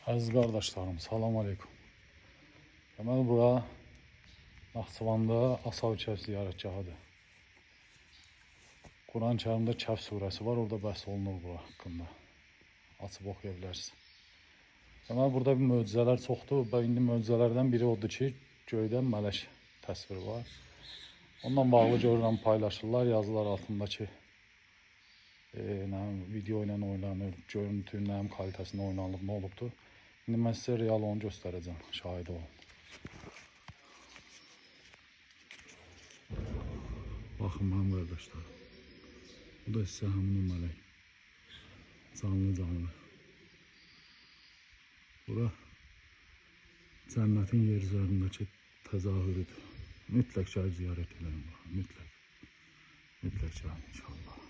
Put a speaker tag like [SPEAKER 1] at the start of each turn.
[SPEAKER 1] Əziz qardaşlarım, salam aleykum. Deməli, bura Naxçıvanda Asav Kəf ziyarətgahıdır. Quran-ı Kərimdə Kəf surəsi var, orada bəhs olunur bura haqqında. Açıb oxuya bilərsiniz. Deməli, burada bir möcüzələr çoxdur və indi möcüzələrdən biri odur ki, göydən mələk təsviri var. Ondan bağlı görürəm, paylaşırlar, yazılar altındakı video ilə oynanır, görüntünün kalitəsində oynanılıb, nə olubdur. İndi mən sizə real onu göstərəcəm, şahid olun. Baxın mənim qardaşlar. Bu da sizə həmin mələk. Canlı. Bura cənnətin yer üzərindəki təzahürüdür. Mütləq gəlib ziyarət edin. Mütləq gəlin inşallah.